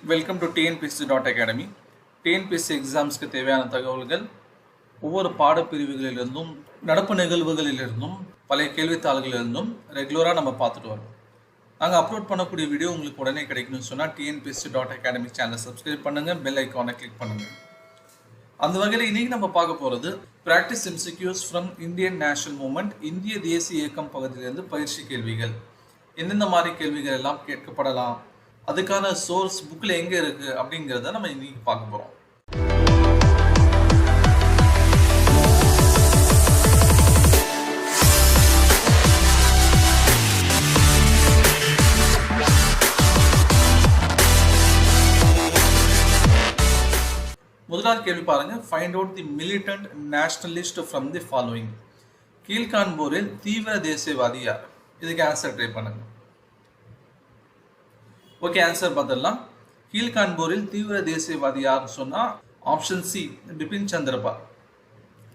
Welcome to TNPSC.academy. TNPSC எக்ஸாம்ஸ்க்கு தேவையான தகவல்கள் ஒவ்வொரு பாடப்பிரிவுகளிலிருந்தும் நடப்பு நிகழ்வுகளிலிருந்தும் பழைய கேள்வித்தாள்களிலிருந்தும் ரெகுலராக நம்ம பார்த்துட்டு வரோம். நாங்கள் அப்லோட் பண்ணக்கூடிய வீடியோ உங்களுக்கு உடனே கிடைக்கணும்னு சொன்னால் TNPSC.academy சேனலை சப்ஸ்கிரைப் பண்ணுங்கள், பெல் ஐக்கானை கிளிக் பண்ணுங்கள். அந்த வகையில் இன்றைக்கி நம்ம பார்க்க போகிறது practice MCQs from Indian national moment, இந்திய தேசிய இயக்கம் பகுதியிலிருந்து பயிற்சி கேள்விகள். எந்தெந்த மாதிரி கேள்விகள் எல்லாம் கேட்கப்படலாம், அதுக்கான சோர்ஸ் புக்கில் எங்கே இருக்குது அப்படிங்கிறத நம்ம இன்னைக்கு பார்க்க போகிறோம். முதலாவது கேள்வி பாருங்க. Find out the militant nationalist from the following. கீழ்காண்போரில் தீவிர தேசியவாதி யார்? இதுக்கு ஆன்சர் ட்ரை பண்ணுங்க. ஓகே, ஆன்சர் பார்த்துடலாம். கீழ்காண்போரில் தீவிர தேசியவாதி யாருன்னு சொன்னால் ஆப்ஷன் சி, பிபின் சந்திரபால்.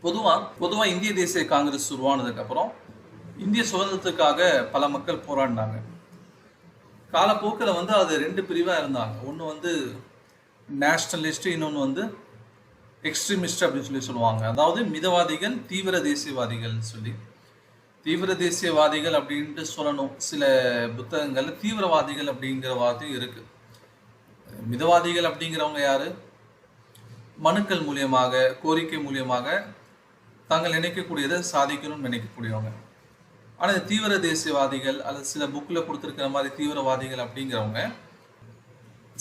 பொதுவாக இந்திய தேசிய காங்கிரஸ் உருவானதுக்கப்புறம் இந்திய சுதந்திரத்துக்காக பல மக்கள் போராடினாங்க. காலப்போக்கில் அது ரெண்டு பிரிவாக இருந்தாங்க. ஒன்று நேஷ்னலிஸ்ட், இன்னொன்று எக்ஸ்ட்ரீமிஸ்ட் அப்படின்னு சொல்லுவாங்க. அதாவது மிதவாதிகள், தீவிர தேசியவாதிகள்னு சொல்லி. தீவிர தேசியவாதிகள் அப்படின்ட்டு சொல்லணும். சில புத்தகங்கள்ல தீவிரவாதிகள் அப்படிங்கிற வார்த்தையும் இருக்கு. மிதவாதிகள் அப்படிங்கிறவங்க யாரு? மனுக்கள் மூலியமாக, கோரிக்கை மூலியமாக தாங்கள் நினைக்கக்கூடியதை சாதிக்கணும்னு நினைக்கக்கூடியவங்க. ஆனால் இந்த தீவிர தேசியவாதிகள் அல்லது சில புக்கில் கொடுத்துருக்கிற மாதிரி தீவிரவாதிகள் அப்படிங்கிறவங்க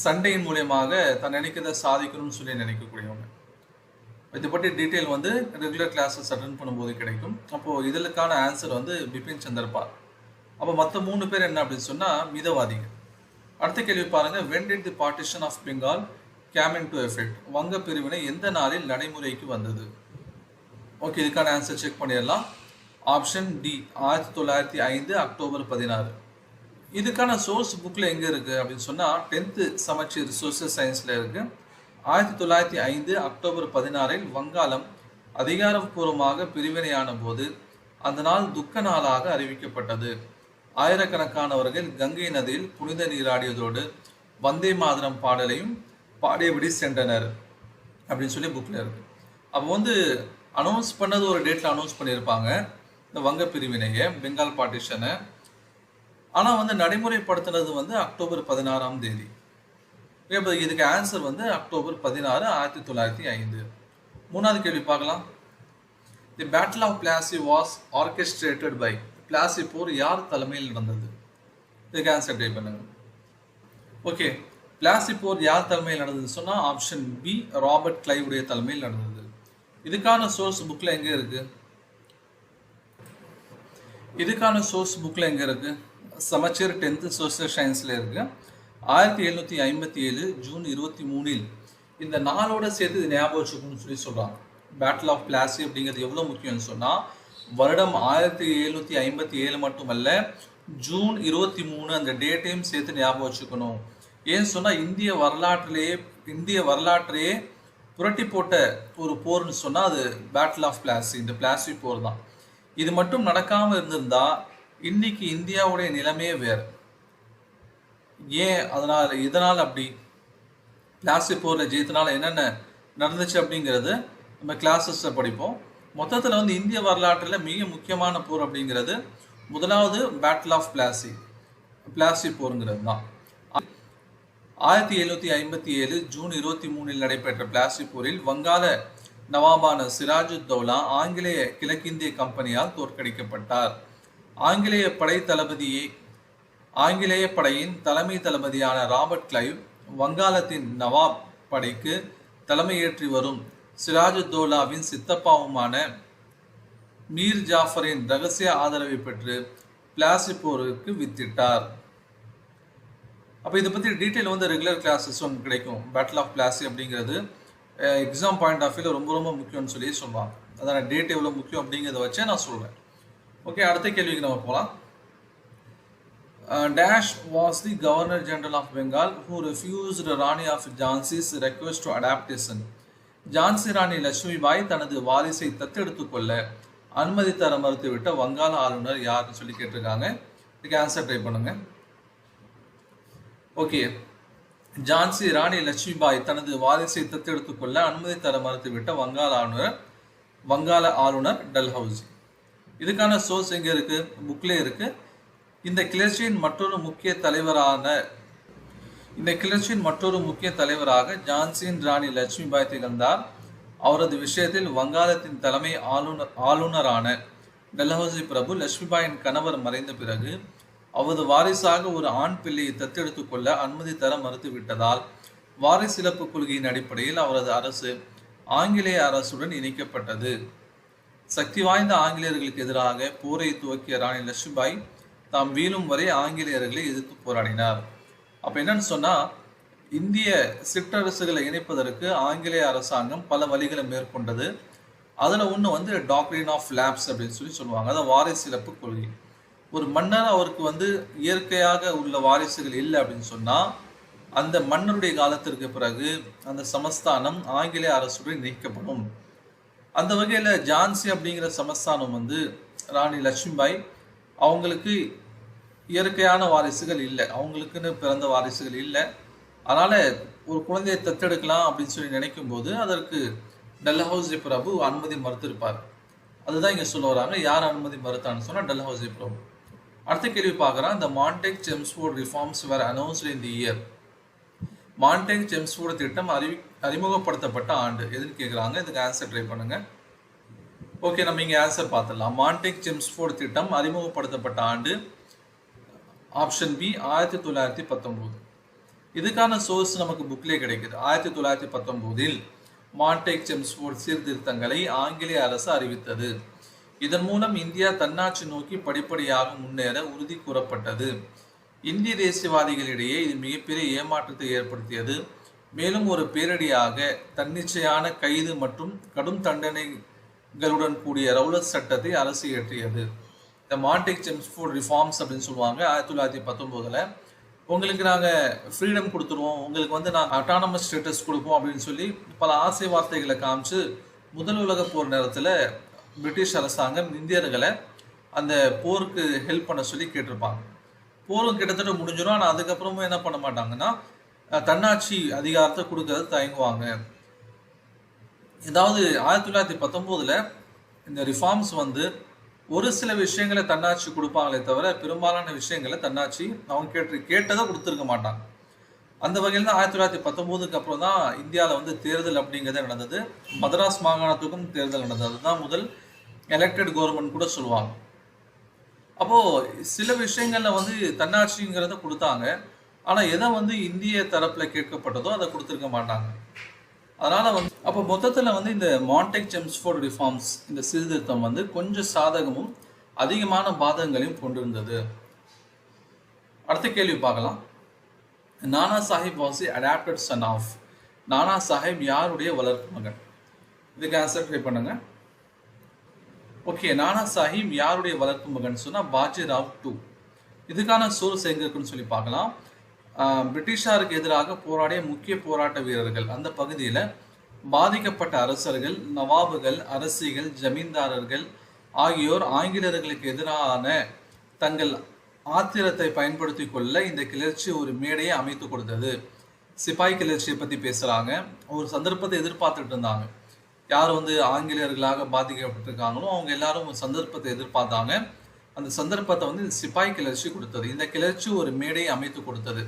சண்டையின் மூலியமாக தான் நினைக்கிறத சாதிக்கணும்னு சொல்லி நினைக்கக்கூடியவங்க. இதை பற்றி டீட்டெயில் ரெகுலர் கிளாஸஸ் அட்டென்ட் பண்ணும்போது கிடைக்கும். அப்போது இதற்கான ஆன்சர் பிபின் சந்திரபால். அப்போ மற்ற 3 பேர் என்ன அப்படின்னு சொன்னால் மிதவாதிகள். அடுத்த கேள்வி பாருங்கள். When did the partition of Bengal came into effect? வங்க பிரிவினை எந்த நாளில் நடைமுறைக்கு வந்தது? ஓகே, இதுக்கான ஆன்சர் செக் பண்ணிடலாம். Option D, 1905 October 16. இதுக்கான சோர்ஸ் புக்கில் எங்கே இருக்குது அப்படின்னு சொன்னால் 10th சமச்சீர் சோசியல் சயின்ஸில் இருக்குது. 1905 அக்டோபர் 16 வங்காளம் அதிகாரப்பூர்வமாக பிரிவினையான போது அந்த நாள் துக்க நாளாக அறிவிக்கப்பட்டது. ஆயிரக்கணக்கானவர்கள் கங்கை நதியில் புனித நீராடியதோடு வந்தே மாதரம் பாடலையும் பாடியபடி சென்றனர் அப்படின்னு சொல்லி புக்கில் இருக்கு. அப்போ அனௌன்ஸ் பண்ணது ஒரு டேட்டில் அனௌன்ஸ் பண்ணியிருப்பாங்க இந்த வங்க பிரிவினையை, பெங்கால் பார்ட்டிஷனை. ஆனால் நடைமுறைப்படுத்தினது அக்டோபர் 16ஆம் தேதி. இதுக்கு ஆன்சர் அக்டோபர் 16, 1905. மூணாவது கேள்வி பார்க்கலாம். The battle of Plassey was orchestrated by. Plassey போர் யார் தலைமையில் நடந்தது? இதுக்கு ஆன்சர் ட்ரை பண்ணுங்க. ஓகே, பிளாசி போர் யார் தலைமையில் நடந்தது சொன்னால் ஆப்ஷன் பி, ராபர்ட் கிளைவ் உடைய தலைமையில் நடந்தது. இதுக்கான சோர்ஸ் புக்கில் எங்கே இருக்கு? சமச்சீர் 10th சோசியல் சயின்ஸில் இருக்கு. 1757 ஜூன் 23 இந்த நாளோட சேர்த்து இது ஞாபகம் வச்சுக்கணும்னு சொல்லி சொல்கிறாங்க. பேட்டில் ஆஃப் பிளாசி அப்படிங்கிறது எவ்வளோ முக்கியம்னு சொன்னால் வருடம் 1757 மட்டுமல்ல, ஜூன் 23 அந்த டேட்டையும் சேர்த்து ஞாபகம் வச்சுக்கணும். ஏன்னு சொன்னால் இந்திய வரலாற்றிலேயே புரட்டி போட்ட ஒரு போர்னு சொன்னால் அது பேட்டில் ஆஃப் பிளாசி, இந்த பிளாசி போர் தான். இது மட்டும் நடக்காமல் இருந்திருந்தா இன்னைக்கு இந்தியாவுடைய நிலைமையே வேறு. ஏன் இதனால் அப்படி பிளாசி போரில் ஜெயித்தனால என்னென்ன நடந்துச்சு அப்படிங்கிறது நம்ம கிளாஸஸில் படிப்போம். மொத்தத்தில் இந்திய வரலாற்றில் மிக முக்கியமான போர் அப்படிங்கிறது முதலாவது பேட்டில் ஆஃப் பிளாசி போருங்கிறது தான். 1757 ஜூன் 23 நடைபெற்ற பிளாசி போரில் வங்காள நவாபான சிராஜுத்தௌலா ஆங்கிலேய கிழக்கிந்திய கம்பெனியால் தோற்கடிக்கப்பட்டார். ஆங்கிலேய படையின் தலைமை தளபதியான ராபர்ட் கிளைவ் வங்காளத்தின் நவாப் படைக்கு தலைமையேற்றி வரும் சிராஜுத்தௌலாவின் சித்தப்பாவுமான மீர் ஜாஃபரின் ரகசிய ஆதரவை பெற்று பிளாசி போருக்கு வித்திட்டார். அப்போ இதை பற்றி டீட்டெயில் ரெகுலர் கிளாஸஸ் கிடைக்கும். பேட்டில் ஆஃப் பிளாசி அப்படிங்கிறது எக்ஸாம் பாயிண்ட் ஆஃப் வியூவில் ரொம்ப ரொம்ப முக்கியம்னு சொல்லி சொல்லுவாங்க. அதான் டேட் எவ்வளோ முக்கியம் அப்படிங்கிறத வச்சே நான் சொல்கிறேன். ஓகே, அடுத்த கேள்விக்கு நம்ம போகலாம். Dash was the Governor General of Bengal who refused Rani of Jhansi's request to adaptation. Jhansi Rani Lakshmibai தனது வாரிசை தத்தெடுத்துக்கொள்ள அனுமதி தர மறுத்துவிட்ட வங்காள ஆளுநர் யாருன்னு சொல்லி கேட்டிருக்காங்க. இதுக்கு ஆன்சர் ட்ரை பண்ணுங்க. ஓகே, ஜான்சி ராணி லட்சுமிபாய் தனது வாரிசை தத்தெடுத்துக் கொள்ள அனுமதி தர மறுத்துவிட்ட வங்காள ஆளுநர் டல்ஹவுசி. இதுக்கான சோர்ஸ் எங்க இருக்கு? புக்ல இருக்கு. இந்த கிளர்ச்சியின் மற்றொரு முக்கிய தலைவராக ஜான்சியின் ராணி லட்சுமிபாய் திகழ்ந்தார். அவரது விஷயத்தில் வங்காளத்தின் தலைமை ஆளுநரான டல்ஹவுசி பிரபு லட்சுமிபாயின் கணவர் மறைந்த பிறகு அவரது வாரிசாக ஒரு ஆண் பிள்ளையை தத்தெடுத்துக் கொள்ள அனுமதி தர மறுத்துவிட்டதால் வாரிசிலப்பு கொள்கையின் அடிப்படையில் அவரது அரசு ஆங்கிலேய அரசுடன் இணைக்கப்பட்டது. சக்தி வாய்ந்த ஆங்கிலேயர்களுக்கு எதிராக போரை துவக்கிய ராணி லட்சுமிபாய் தாம் வீழும் வரை ஆங்கிலேயர்களை எதிர்த்து போராடினார். அப்ப என்னன்னு சொன்னா, இந்திய சிற்றரசுகளை இணைப்பதற்கு ஆங்கிலேய அரசாங்கம் பல வழிகளை மேற்கொண்டது. அதுல ஒண்ணு டாக்டரின் ஆஃப் லேப்ஸ் அப்படின்னு சொல்லுவாங்க. அதாவது வாரிசிலப்பு கொள்கை. ஒரு மன்னர் அவருக்கு இயற்கையாக உள்ள வாரிசுகள் இல்லை அப்படின்னு சொன்னா அந்த மன்னருடைய காலத்திற்கு பிறகு அந்த சமஸ்தானம் ஆங்கிலேய அரசுடன் இணைக்கப்படும். அந்த வகையில ஜான்சி அப்படிங்கிற சமஸ்தானம் ராணி லட்சுமிபாய் அவங்களுக்கு இயற்கையான வாரிசுகள் இல்லை, அவங்களுக்குன்னு பிறந்த வாரிசுகள் இல்லை. அதனால ஒரு குழந்தையை தத்தெடுக்கலாம் அப்படின்னு சொல்லி நினைக்கும் போது அதற்கு டல்ஹவுசி பிரபு அனுமதி மறுத்திருப்பார். அதுதான் இங்க சொல்ல வராங்க. யார் அனுமதி மறுத்தான்னு சொன்னா டல்ஹவுசி பிரபு. அடுத்த கேள்வி பார்க்குறேன். The Montague-Chelmsford reforms were announced in the year. மான்டேக்-செம்ஸ்ஃபோர்டு திட்டம் அறிமுகப்படுத்தப்பட்ட ஆண்டு எதுன்னு கேட்குறாங்க. இதுக்கு ஆன்சர் ட்ரை பண்ணுங்க. ஓகே, நம்ம இங்கே ஆன்சர் பார்த்துடலாம். மான்டேக்-செம்ஸ்ஃபோர்டு திட்டம் அறிமுகப்படுத்தப்பட்ட ஆண்டு ஆப்ஷன் பி 1919. இதுக்கான சோர்ஸ் நமக்கு புக்லேயே கிடைக்குது. 1919 மான்டேக்-செம்ஸ்ஃபோர்டு சீர்திருத்தங்களை ஆங்கிலேய அரசு அறிவித்தது. இதன் மூலம் இந்தியா தன்னாட்சி நோக்கி படிப்படியாக முன்னேற உறுதி கூறப்பட்டது. இந்திய தேசியவாதிகளிடையே இது மிகப்பெரிய ஏமாற்றத்தை ஏற்படுத்தியது. மேலும் ஒரு பேரடியாக தன்னிச்சையான கைது மற்றும் கடும் தண்டனைகளுடன் கூடிய ரவுலட் சட்டத்தை அரசு இயற்றியது. இந்த மான்டேக்-செம்ஸ்ஃபோர்டு ரிஃபார்ம்ஸ் அப்படின்னு சொல்லுவாங்க. 1919 உங்களுக்கு நாங்கள் ஃப்ரீடம் கொடுத்துருவோம், உங்களுக்கு நாங்கள் அட்டானமஸ் ஸ்டேட்டஸ் கொடுப்போம் அப்படின்னு சொல்லி பல ஆசை வார்த்தைகளை காமிச்சு முதல் உலக போர் நேரத்தில் பிரிட்டிஷ் அரசாங்கம் இந்தியர்களை அந்த போருக்கு ஹெல்ப் பண்ண சொல்லி கேட்டிருப்பாங்க. போரும் கிட்டத்தட்ட முடிஞ்சிடும். ஆனால் அதுக்கப்புறமும் என்ன பண்ண மாட்டாங்கன்னா தன்னாட்சி அதிகாரத்தை கொடுக்கறது தயங்குவாங்க. ஏதாவது 1919 இந்த ரிஃபார்ம்ஸ் ஒரு சில விஷயங்களை தன்னாட்சி கொடுப்பாங்களே தவிர பெரும்பாலான விஷயங்களை தன்னாட்சி அவங்க கேட்டதை கொடுத்துருக்க மாட்டாங்க. அந்த வகையில் தான் 1919க்கு அப்புறம் தான் இந்தியாவில் தேர்தல் அப்படிங்கிறத நடந்தது. மதராஸ் மாகாணத்துக்கும் தேர்தல் நடந்தது. அதுதான் முதல் எலெக்டட் கவர்மெண்ட் கூட சொல்லுவாங்க. அப்போ சில விஷயங்கள்ல தன்னாட்சிங்கிறத கொடுத்தாங்க. ஆனா எதை இந்திய தரப்புல கேட்கப்பட்டதோ அதை கொடுத்துருக்க மாட்டாங்க. அதனால அப்போ மொத்தத்துல இந்த மான்டேக்-செம்ஸ்ஃபோர்டு ரிஃபார்ம்ஸ் இந்த சீர்திருத்தம் கொஞ்சம் சாதகமும் அதிகமான பாதகங்களையும் கொண்டிருந்தது. அடுத்த கேள்வி பார்க்கலாம். Nana Sahib was the adopted son of. Nana Sahib யாருடைய வளர்ப்பு மகன்? இதுக்கு ஆன்சர் ட்ரை பண்ணுங்க. ஓகே, நானா சாஹிப் யாருடைய வளர்ப்பு மகன் சொன்னா பாஜிராவ் 2. இதுக்கான சோர்ஸ் எங்க இருக்குன்னு சொல்லி பார்க்கலாம். பிரிட்டிஷாருக்கு எதிராக போராடிய முக்கிய போராட்ட வீரர்கள் அந்த பகுதியில் பாதிக்கப்பட்ட அரசர்கள், நவாபுகள், அரசிகள், ஜமீன்தாரர்கள் ஆகியோர் ஆங்கிலேயர்களுக்கு எதிரான தங்கள் ஆத்திரத்தை பயன்படுத்தி கொள்ள இந்த கிளர்ச்சி ஒரு மேடையை அமைத்து கொடுத்தது. சிப்பாய் கிளர்ச்சியை பற்றி பேசுகிறாங்க. ஒரு சந்தர்ப்பத்தை எதிர்பார்த்துட்டு இருந்தாங்க. யார் ஆங்கிலேயர்களாக பாதிக்கப்பட்டிருக்காங்களோ அவங்க எல்லாரும் ஒரு சந்தர்ப்பத்தை எதிர்பார்த்தாங்க. அந்த சந்தர்ப்பத்தை இந்த சிப்பாய் கிளர்ச்சி கொடுத்தது. இந்த கிளர்ச்சி ஒரு மேடையை அமைத்து கொடுத்தது.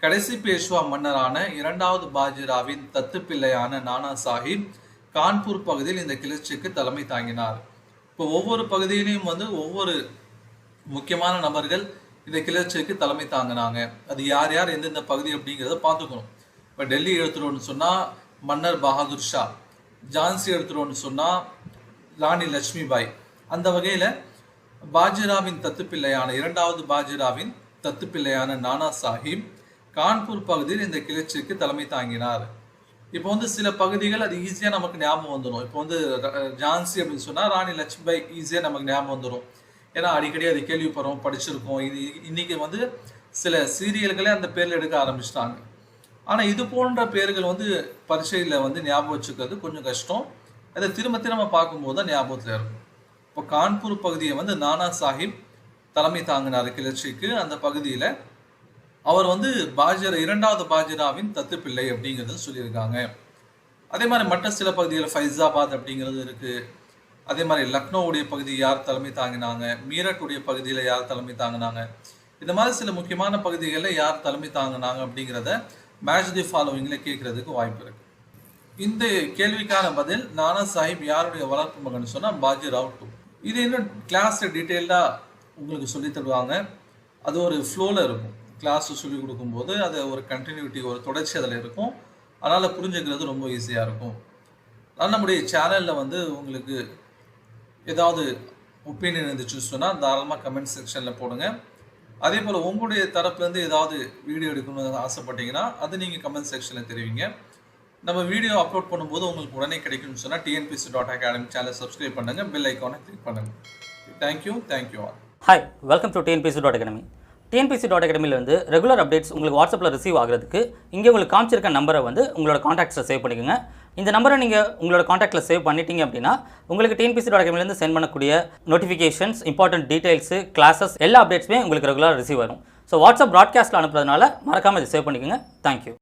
கடைசி பேஷ்வா மன்னரான 2வது பாஜிராவின் தத்து பிள்ளையான நானா சாஹிப் கான்பூர் பகுதியில் இந்த கிளர்ச்சிக்கு தலைமை தாங்கினார். இப்போ ஒவ்வொரு பகுதியிலையும் ஒவ்வொரு முக்கியமான நபர்கள் இந்த கிளர்ச்சிக்கு தலைமை தாங்கினாங்க. அது யார் யார் எந்தெந்த பகுதி அப்படிங்கிறத பார்த்துக்கணும். இப்போ டெல்லி எடுத்துட்டோம்னு சொன்னால் மன்னர் பஹாதுர் ஷா, ஜான்சி எடுத்துட்டோம்னு சொன்னால் ராணி லட்சுமிபாய். அந்த வகையில் பாஜிராவின் தத்து பிள்ளையான 2வது பாஜிராவின் தத்து பிள்ளையான நானா சாஹிப் கான்பூர் பகுதியில் இந்த கிளர்ச்சிக்கு தலைமை தாங்கினார். இப்போ சில பகுதிகள் அது ஈஸியாக நமக்கு ஞாபகம் வந்துடும். இப்போ ஜான்சி அப்படின்னு சொன்னால் ராணி லட்சுமிபாய் ஈஸியாக நமக்கு ஞாபகம் வந்துடும். ஏன்னா அடிக்கடி அது கேள்விப்படுறோம், படிச்சிருக்கோம். இது இன்னைக்கு சில சீரியல்களே அந்த பேரில் எடுக்க ஆரம்பிச்சிட்டாங்க. ஆனால் இது போன்ற பேர்கள் பரீட்சையில் ஞாபகம் வச்சுக்கிறது கொஞ்சம் கஷ்டம். அதை திரும்ப திரும்ப பார்க்கும்போது தான் ஞாபகத்தில் இருக்கும். இப்போ கான்பூர் பகுதியை நானா சாஹிப் தலைமை தாங்கினார் கிளர்ச்சிக்கு. அந்த பகுதியில் அவர் வந்து இரண்டாவது பாஜிராவின் தத்துப்பிள்ளை அப்படிங்கிறது சொல்லியிருக்காங்க. அதே மாதிரி மற்ற சில பகுதிகளில் ஃபைசாபாத் அப்படிங்கிறது இருக்கு. அதே மாதிரி லக்னோவுடைய பகுதி யார் தலைமை தாங்கினாங்க, மீரட்டுடைய பகுதியில் யார் தலைமை தாங்கினாங்க, இந்த மாதிரி சில முக்கியமான பகுதிகளில் யார் தலைமை தாங்கினாங்க அப்படிங்கிறத மேட்ச் தி ஃபாலோவிங்கில் கேட்கறதுக்கு வாய்ப்பு இருக்கு. இந்த கேள்விக்கான பதில் நானா சாஹிப் யாருடைய வளர்ப்பு மகன் சொன்னால் பாஜிராவ் 2. இது இன்னும் கிளாஸில் டீட்டெயில்டாக உங்களுக்கு சொல்லி தருவாங்க. அது ஒரு ஃப்ளோவில் இருக்கும். கிளாஸ் சொல்லிக் கொடுக்கும்போது அது ஒரு கண்டினியூட்டி, ஒரு தொடர்ச்சி அதில் இருக்கும். அதனால் புரிஞ்சுக்கிறது ரொம்ப ஈஸியாக இருக்கும். அதனால் நம்முடைய சேனலில் வந்து உங்களுக்கு ஏதாவது ஒப்பீனியன் இருந்துச்சுன்னு சொன்னால் தாராளமாக கமெண்ட் செக்ஷனில் போடுங்க. அதே போல் உங்களுடைய தரப்புலேருந்து ஏதாவது வீடியோ எடுக்கணும்னு ஆசைப்பட்டீங்கன்னா அது நீங்கள் கமெண்ட் செக்ஷனில் தெரிவிங்க. நம்ம வீடியோ அப்லோட் பண்ணும்போது உங்களுக்கு உடனே கிடைக்கும்னு சொன்னால் tnpc.academy சேனலை சப்ஸ்கிரைப் பண்ணுங்கள், பெல் ஐக்கானை கிளிக் பண்ணுங்கள். Thank you all. Hi, welcome to tnpc.academy. tnpc.academy வந்து ரெகுலர் அப்டேட்ஸ் உங்களுக்கு வாட்ஸ்அப்பில் ரிசீவ் ஆகிறதுக்கு இங்கே உங்களுக்கு காமிச்சிருக்க நம்பரை வந்து உங்களோட காண்டாக்ட்ஸில் சேவ் பண்ணிக்கோங்க. இந்த நம்பரை நீங்கள் உங்களோட காண்டாக்டில் சேவ் பண்ணிட்டீங்க அப்படின்னா உங்களுக்கு tnpc.academy சென்ட் பண்ணக்கூடிய நோட்டிஃபிகேஷன்ஸ், இம்பார்ட்டன்ட் டீடைல்ஸு, கிளாஸஸ் எல்லா அப்டேட்ஸுமே உங்களுக்கு ரெகுலராக ரிசீவ் வரும். ஸோ வாட்ஸ்அப் ப்ராட்காஸ்ட்டில் அனுப்புறதுனால மறக்காமல் இதை சேவ் பண்ணிக்கோங்க. தேங்க்யூ.